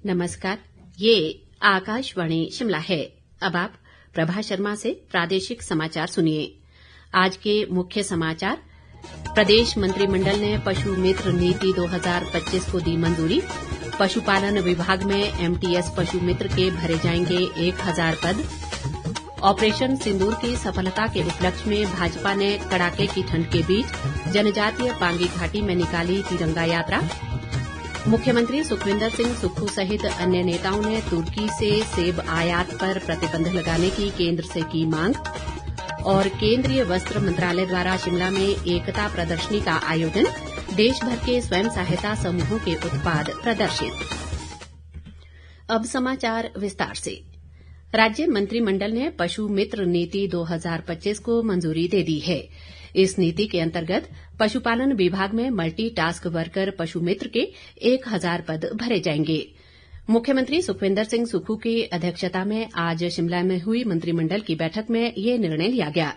नमस्कार, ये आकाशवाणी शिमला है। अब आप प्रभा शर्मा से प्रादेशिक समाचार सुनिए। आज के मुख्य समाचार। प्रदेश मंत्रिमंडल ने पशु मित्र नीति 2025 को दी मंजूरी। पशुपालन विभाग में एमटीएस पशु मित्र के भरे जाएंगे 1000 पद। ऑपरेशन सिंदूर की सफलता के उपलक्ष्य में भाजपा ने कड़ाके की ठंड के बीच जनजातीय पांगी घाटी में निकाली तिरंगा यात्रा। मुख्यमंत्री सुखविंदर सिंह सुक्खू सहित अन्य नेताओं ने तुर्की से सेब आयात पर प्रतिबंध लगाने की केंद्र से की मांग। और केंद्रीय वस्त्र मंत्रालय द्वारा शिमला में एकता प्रदर्शनी का आयोजन। देश भर के स्वयं सहायता समूहों के उत्पाद प्रदर्शित। अब समाचार विस्तार से। राज्य मंत्रिमंडल ने पशु मित्र नीति 2025 को मंजूरी दे दी है। इस नीति के अंतर्गत पशुपालन विभाग में मल्टी टास्क वर्कर पशु मित्र के 1000 पद भरे जाएंगे। मुख्यमंत्री सुखविंदर सिंह सुक्खू की अध्यक्षता में आज शिमला में हुई मंत्रिमंडल की बैठक में ये निर्णय लिया गया।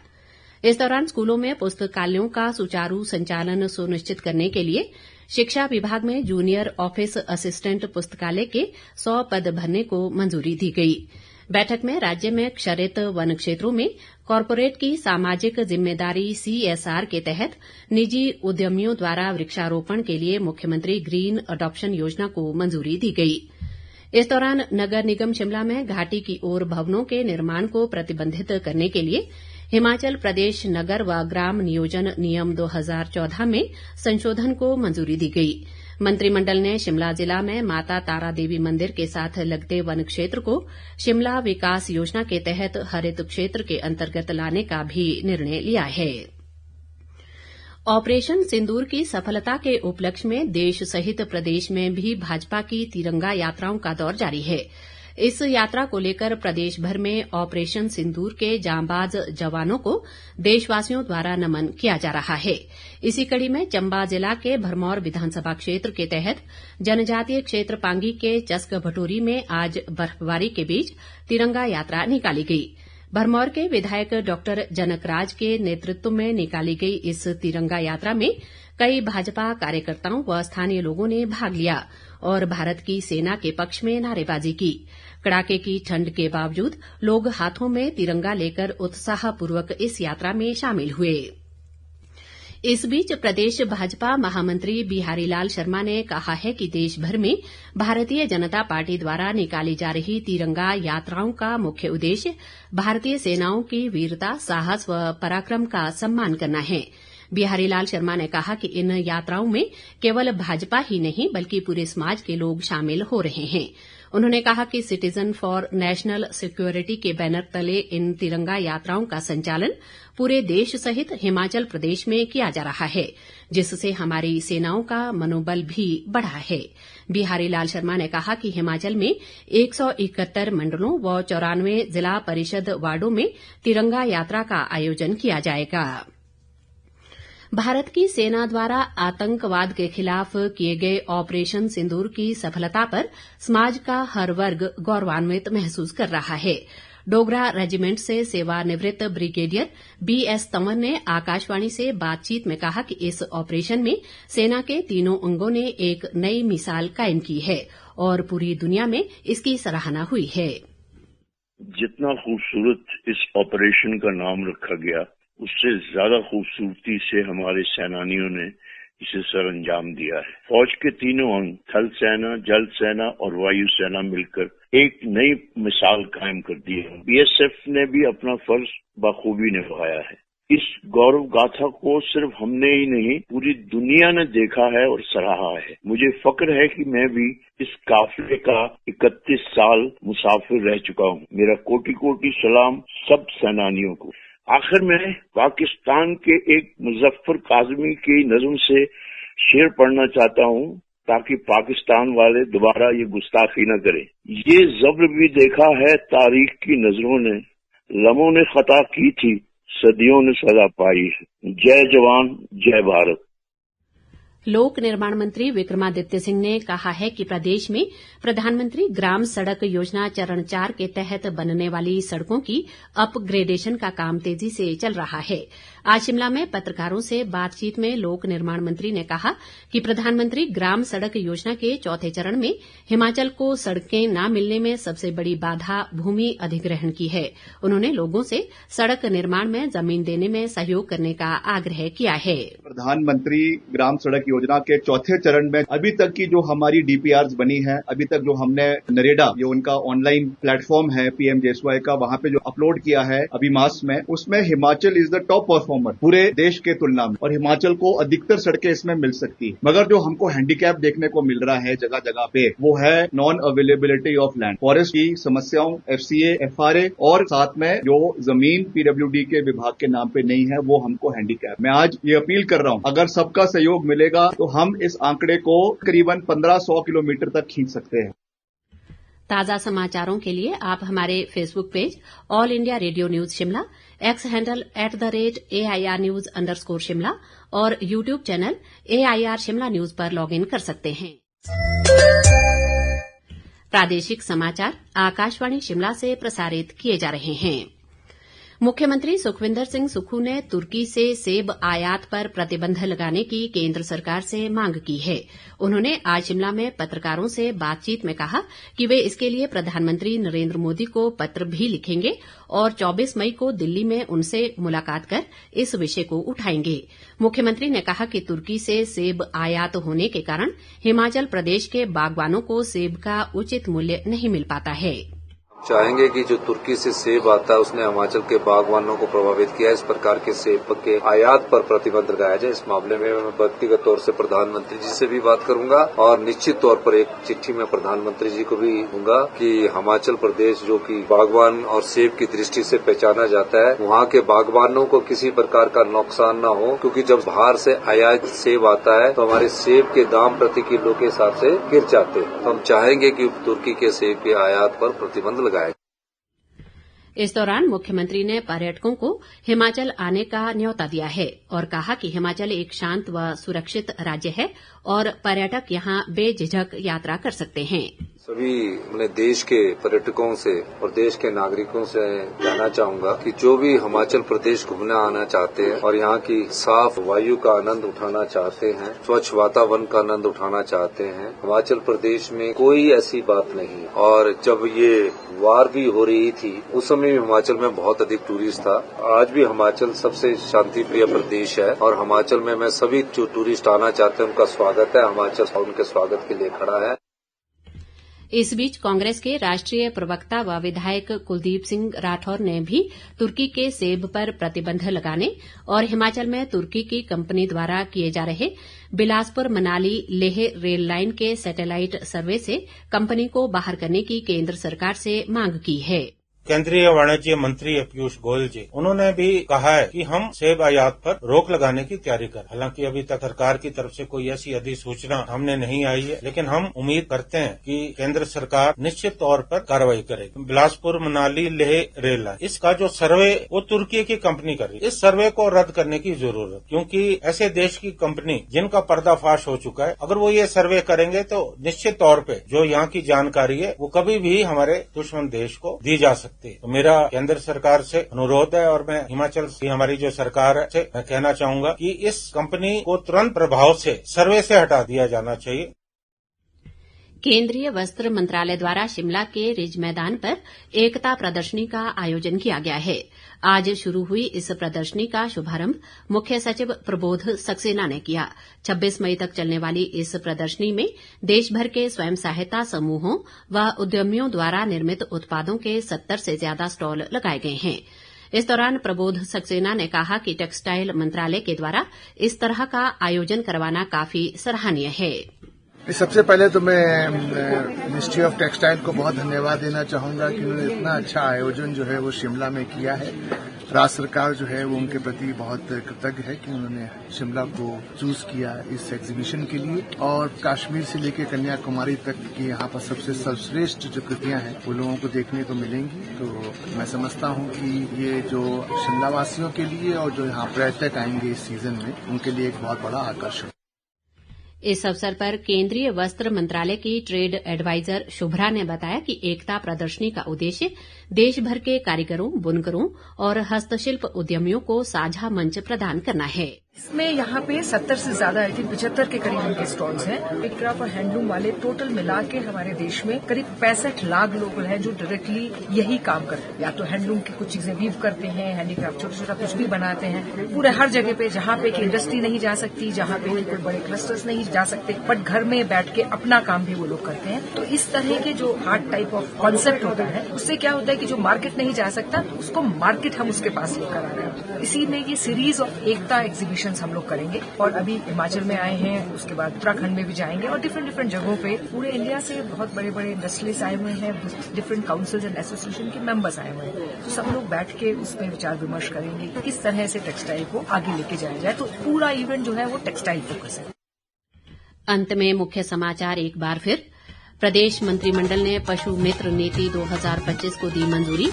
इस दौरान स्कूलों में पुस्तकालयों का सुचारू संचालन सुनिश्चित करने के लिए शिक्षा विभाग में जूनियर ऑफिस असिस्टेंट पुस्तकालय के 100 पद भरने को मंजूरी दी गई। बैठक में राज्य में क्षरित वन क्षेत्रों में कॉरपोरेट की सामाजिक जिम्मेदारी CSR के तहत निजी उद्यमियों द्वारा वृक्षारोपण के लिए मुख्यमंत्री ग्रीन अडॉप्शन योजना को मंजूरी दी गई। इस दौरान नगर निगम शिमला में घाटी की ओर भवनों के निर्माण को प्रतिबंधित करने के लिए हिमाचल प्रदेश नगर व ग्राम नियोजन नियम 2014 में संशोधन को मंजूरी दी गई। मंत्रिमंडल ने शिमला जिला में माता तारा देवी मंदिर के साथ लगते वन क्षेत्र को शिमला विकास योजना के तहत हरित क्षेत्र के अंतर्गत लाने का भी निर्णय लिया है। ऑपरेशन सिंदूर की सफलता के उपलक्ष्य में देश सहित प्रदेश में भी भाजपा की तिरंगा यात्राओं का दौर जारी है। इस यात्रा को लेकर प्रदेश भर में ऑपरेशन सिंदूर के जांबाज जवानों को देशवासियों द्वारा नमन किया जा रहा है। इसी कड़ी में चंबा जिला के भरमौर विधानसभा क्षेत्र के तहत जनजातीय क्षेत्र पांगी के चस्क भटोरी में आज बर्फबारी के बीच तिरंगा यात्रा निकाली गई। भरमौर के विधायक डॉक्टर जनकराज के नेतृत्व में निकाली गई इस तिरंगा यात्रा में कई भाजपा कार्यकर्ताओं व स्थानीय लोगों ने भाग लिया और भारत की सेना के पक्ष में नारेबाजी की। कड़ाके की ठंड के बावजूद लोग हाथों में तिरंगा लेकर उत्साहपूर्वक इस यात्रा में शामिल हुए। इस बीच प्रदेश भाजपा महामंत्री बिहारी लाल शर्मा ने कहा है कि देश भर में भारतीय जनता पार्टी द्वारा निकाली जा रही तिरंगा यात्राओं का मुख्य उद्देश्य भारतीय सेनाओं की वीरता, साहस व पराक्रम का सम्मान करना है। बिहारी लाल शर्मा ने कहा कि इन यात्राओं में केवल भाजपा ही नहीं बल्कि पूरे समाज के लोग शामिल हो रहे हैं। उन्होंने कहा कि सिटीजन फॉर नेशनल सिक्योरिटी के बैनर तले इन तिरंगा यात्राओं का संचालन पूरे देश सहित हिमाचल प्रदेश में किया जा रहा है, जिससे हमारी सेनाओं का मनोबल भी बढ़ा है। बिहारी लाल शर्मा ने कहा कि हिमाचल में 171 मंडलों व 94 जिला परिषद वार्डों में तिरंगा यात्रा का आयोजन किया जाएगा। भारत की सेना द्वारा आतंकवाद के खिलाफ किए गए ऑपरेशन सिंदूर की सफलता पर समाज का हर वर्ग गौरवान्वित महसूस कर रहा है। डोगरा रेजिमेंट से सेवानिवृत्त ब्रिगेडियर BS तंवर ने आकाशवाणी से बातचीत में कहा कि इस ऑपरेशन में सेना के तीनों अंगों ने एक नई मिसाल कायम की है और पूरी दुनिया में इसकी सराहना हुई है। जितना खूबसूरत इस ऑपरेशन का नाम रखा गया, उससे ज्यादा खूबसूरती से हमारे सेनानियों ने इसे सरअंजाम दिया है। फौज के तीनों अंग, थल सेना, जल सेना और वायु सेना मिलकर एक नई मिसाल कायम कर दी है। BSF ने भी अपना फर्ज बखूबी निभाया है। इस गौरव गाथा को सिर्फ हमने ही नहीं, पूरी दुनिया ने देखा है और सराहा है। मुझे फक्र है कि मैं भी इस काफिले का 31 साल मुसाफिर रह चुका हूँ। मेरा कोटि कोटि सलाम सब सेनानियों को। आखिर में पाकिस्तान के एक मुजफ्फर काज़मी की नज़्म से शेर पढ़ना चाहता हूँ ताकि पाकिस्तान वाले दोबारा ये गुस्ताखी न करें। ये ज़ब्र भी देखा है तारीख की नजरों ने, लम्हों ने खता की थी, सदियों ने सजा पाई है। जय जवान जय भारत। लोक निर्माण मंत्री विक्रमादित्य सिंह ने कहा है कि प्रदेश में प्रधानमंत्री ग्राम सड़क योजना चरण 4 के तहत बनने वाली सड़कों की अपग्रेडेशन का काम तेजी से चल रहा है। आज शिमला में पत्रकारों से बातचीत में लोक निर्माण मंत्री ने कहा कि प्रधानमंत्री ग्राम सड़क योजना के चौथे चरण में हिमाचल को सड़कें न मिलने में सबसे बड़ी बाधा भूमि अधिग्रहण की है। उन्होंने लोगों से सड़क निर्माण में जमीन देने में सहयोग करने का आग्रह किया है। प्रधानमंत्री ग्राम सड़क योजना के चौथे चरण में अभी तक की जो हमारी डीपीआर बनी है, अभी तक जो हमने नरेगा, ये उनका ऑनलाइन प्लेटफॉर्म है पीएमजेएसवाई का, वहां पे जो अपलोड किया है अभी मास में, उसमें Himachal is the top performer पूरे देश के तुलना में, और हिमाचल को अधिकतर सड़कें इसमें मिल सकती है। मगर जो हमको हैंडीकैप देखने को मिल रहा है जगह जगह पे, वो है non availability of land, forest की समस्याओं, एफसीए, एफआरए, और साथ में जो जमीन पीडब्ल्यूडी के विभाग के नाम पे नहीं है, वो हमको हैंडीकैप। मैं आज ये अपील कर रहा हूं, अगर सबका सहयोग मिलेगा तो हम इस आंकड़े को करीबन 1500 किलोमीटर तक खींच सकते हैं। ताजा समाचारों के लिए आप हमारे Facebook page all India radio news Shimla, x handle @AIR News _ और YouTube channel AIR Shimla news पर लॉग इन कर सकते हैं। प्रादेशिक समाचार आकाशवाणी शिमला से प्रसारित किए जा रहे हैं। मुख्यमंत्री सुखविंदर सिंह सुक्खू ने तुर्की से सेब आयात पर प्रतिबंध लगाने की केंद्र सरकार से मांग की है। उन्होंने आज शिमला में पत्रकारों से बातचीत में कहा कि वे इसके लिए प्रधानमंत्री नरेंद्र मोदी को पत्र भी लिखेंगे और 24 मई को दिल्ली में उनसे मुलाकात कर इस विषय को उठाएंगे। मुख्यमंत्री ने कहा कि तुर्की से सेब आयात होने के कारण हिमाचल प्रदेश के बागवानों को सेब का उचित मूल्य नहीं मिल पाता है। चाहेंगे कि जो तुर्की से सेब आता है उसने हिमाचल के बागवानों को प्रभावित किया है। इस प्रकार के सेब के आयात पर प्रतिबंध लगाया जाए। इस मामले में मैं व्यक्तिगत तौर से प्रधानमंत्री जी से भी बात करूंगा और निश्चित तौर पर एक चिट्ठी में प्रधानमंत्री जी को भी दूंगा कि हिमाचल प्रदेश जो कि बागवान और सेब की दृष्टि से पहचाना जाता है, वहाँ के बागवानों को किसी प्रकार का नुकसान न हो, क्योंकि जब बाहर से आयात सेब आता है तो हमारे सेब के दाम प्रति किलो के हिसाब से गिर जाते हैं। तो हम चाहेंगे कि तुर्की के सेब के आयात पर प्रतिबंध लगाए। इस दौरान मुख्यमंत्री ने पर्यटकों को हिमाचल आने का न्यौता दिया है और कहा कि हिमाचल एक शांत व सुरक्षित राज्य है और पर्यटक यहां बेझिझक यात्रा कर सकते हैं। सभी अपने देश के पर्यटकों से और देश के नागरिकों से कहना चाहूंगा कि जो भी हिमाचल प्रदेश घूमने आना चाहते हैं और यहाँ की साफ वायु का आनंद उठाना चाहते हैं, स्वच्छ वातावरण का आनंद उठाना चाहते हैं, हिमाचल प्रदेश में कोई ऐसी बात नहीं। और जब ये वार भी हो रही थी उस समय भी हिमाचल में बहुत अधिक टूरिस्ट था। आज भी हिमाचल सबसे शांति प्रिय प्रदेश है और हिमाचल में मैं सभी जो टूरिस्ट आना चाहते हैं उनका स्वागत है। हिमाचल उनके स्वागत के लिए खड़ा है। इस बीच कांग्रेस के राष्ट्रीय प्रवक्ता व विधायक कुलदीप सिंह राठौर ने भी तुर्की के सेब पर प्रतिबंध लगाने और हिमाचल में तुर्की की कंपनी द्वारा किए जा रहे बिलासपुर मनाली लेह रेल लाइन के सैटेलाइट सर्वे से कंपनी को बाहर करने की केंद्र सरकार से मांग की है। केंद्रीय वाणिज्य मंत्री पीयूष गोयल जी, उन्होंने भी कहा है कि हम सेब आयात पर रोक लगाने की तैयारी कर। हालांकि अभी तक सरकार की तरफ से कोई ऐसी अधिसूचना हमने नहीं आई है, लेकिन हम उम्मीद करते हैं कि केंद्र सरकार निश्चित तौर पर कार्रवाई करेगी। बिलासपुर मनाली लेह रेल लाइन, इसका जो सर्वे वो तुर्की की कंपनी कर रही है, इस सर्वे को रद्द करने की जरूरत, क्योंकि ऐसे देश की कंपनी जिनका पर्दाफाश हो चुका है, अगर वो ये सर्वे करेंगे तो निश्चित तौर पर जो यहाँ की जानकारी है वो कभी भी हमारे दुश्मन देश को दी जा सकती। तो मेरा केंद्र सरकार से अनुरोध है और मैं हिमाचल की हमारी जो सरकार है से मैं कहना चाहूंगा कि इस कंपनी को तुरंत प्रभाव से सर्वे से हटा दिया जाना चाहिए। केंद्रीय वस्त्र मंत्रालय द्वारा शिमला के रिज मैदान पर एकता प्रदर्शनी का आयोजन किया गया है। आज शुरू हुई इस प्रदर्शनी का शुभारंभ मुख्य सचिव प्रबोध सक्सेना ने किया। 26 मई तक चलने वाली इस प्रदर्शनी में देश भर के स्वयं सहायता समूहों व उद्यमियों द्वारा निर्मित उत्पादों के 70 से ज्यादा स्टॉल लगाए गए हैं। इस दौरान प्रबोध सक्सेना ने कहा कि टेक्सटाइल मंत्रालय के द्वारा इस तरह का आयोजन करवाना काफी सराहनीय है। सबसे पहले तो मैं मिनिस्ट्री ऑफ टेक्सटाइल को बहुत धन्यवाद देना चाहूंगा कि उन्होंने इतना अच्छा आयोजन जो है वो शिमला में किया है। राज्य सरकार जो है वो उनके प्रति बहुत कृतज्ञ है कि उन्होंने शिमला को चूज किया इस एग्जीबिशन के लिए, और कश्मीर से लेकर कन्याकुमारी तक की यहाँ पर सबसे सर्वश्रेष्ठ जो कृतियां हैं वो लोगों को देखने को मिलेंगी। तो मैं समझता हूँ कि ये जो शिमला वासियों के लिए और जो यहाँ पर्यटक आएंगे इस सीजन में, उनके लिए एक बहुत बड़ा आकर्षण। इस अवसर पर केंद्रीय वस्त्र मंत्रालय की ट्रेड एडवाइजर शुभ्रा ने बताया कि एकता प्रदर्शनी का उद्देश्य देश भर के कारीगरों, बुनकरों और हस्तशिल्प उद्यमियों को साझा मंच प्रदान करना है। इसमें यहाँ पे 70 से ज्यादा आई थिंक 75 के करीब उनके स्टॉल्स हैं। हैंडीक्राफ्ट और हैंडलूम वाले टोटल मिला के हमारे देश में करीब 65 लाख लोग हैं जो डायरेक्टली यही काम करते हैं। या तो हैंडलूम की कुछ चीजें वीव करते हैं, हैंडीक्राफ्ट छोटा छोटा कुछ भी बनाते हैं। पूरे हर जगह पे जहाँ पे की इंडस्ट्री नहीं जा सकती, जहाँ पे कोई बड़े क्लस्टर्स नहीं जा सकते, बट घर में बैठ के अपना काम भी वो लोग करते हैं। तो इस तरह के जो हार्ड टाइप ऑफ कॉन्सेप्ट होता है, उससे क्या होता है कि जो मार्केट नहीं जा सकता तो उसको मार्केट हम उसके पास लेकर आ रहे हैं। इसी में ये सीरीज ऑफ एकता एग्जीबिशन हम लोग करेंगे और अभी हिमाचल में आए हैं, उसके बाद उत्तराखंड में भी जाएंगे और डिफरेंट जगहों पे पूरे इंडिया से बहुत बड़े बड़े इंडस्ट्रियलिस्ट आए हुए हैं, डिफरेंट काउंसिल्स एंड एसोसिएशन के मेंबर्स आए हुए हैं। तो सब लोग बैठ के उसमें विचार विमर्श करेंगे कि किस तरह से टेक्सटाइल को आगे लेके जाया जाए। तो पूरा इवेंट जो है वो टेक्सटाइल फोकस है। अंत में मुख्य समाचार एक बार फिर। प्रदेश मंत्रिमंडल ने पशु मित्र नीति 2025 को दी मंजूरी।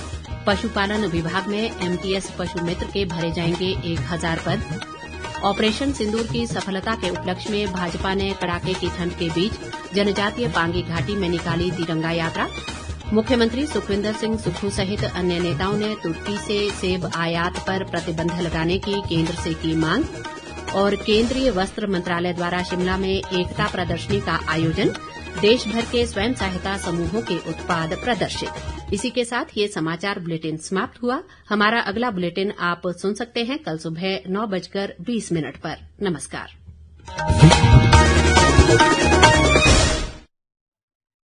पशुपालन विभाग में एमटीएस पशु मित्र के भरे जाएंगे 1000 पद। ऑपरेशन सिंदूर की सफलता के उपलक्ष्य में भाजपा ने कड़ाके की ठंड के बीच जनजातीय पांगी घाटी में निकाली तिरंगा यात्रा। मुख्यमंत्री सुखविंदर सिंह सुक्खू सहित अन्य नेताओं ने तुर्की से सेब आयात पर प्रतिबंध लगाने की केंद्र से की मांग। और केंद्रीय वस्त्र मंत्रालय द्वारा शिमला में एकता प्रदर्शनी का आयोजन, देश भर के स्वयं सहायता समूहों के उत्पाद प्रदर्शित। इसी के साथ ये समाचार बुलेटिन समाप्त हुआ। हमारा अगला बुलेटिन आप सुन सकते हैं कल सुबह 9:20 पर। नमस्कार।